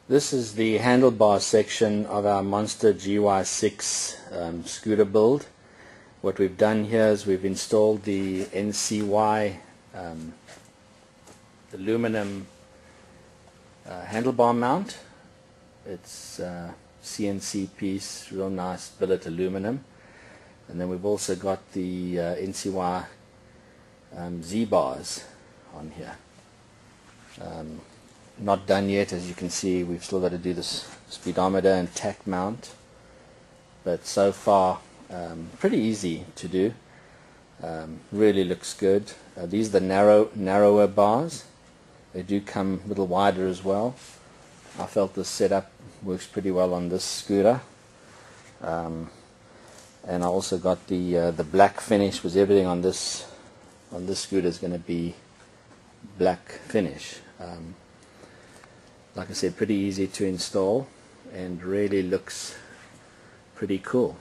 This is the handlebar section of our Monster GY6 scooter build. What we've done here is we've installed the NCY aluminum handlebar mount. It's CNC piece, real nice billet aluminum. And then we've also got the NCY Z-bars on here. Not done yet, as you can see. We've still got to do this speedometer and tack mount, but so far pretty easy to do. Really looks good. These are the narrower bars. They do come a little wider as well. I felt this setup works pretty well on this scooter. And I also got the black finish, because everything on this scooter is going to be black finish. Like I said, pretty easy to install and really looks pretty cool.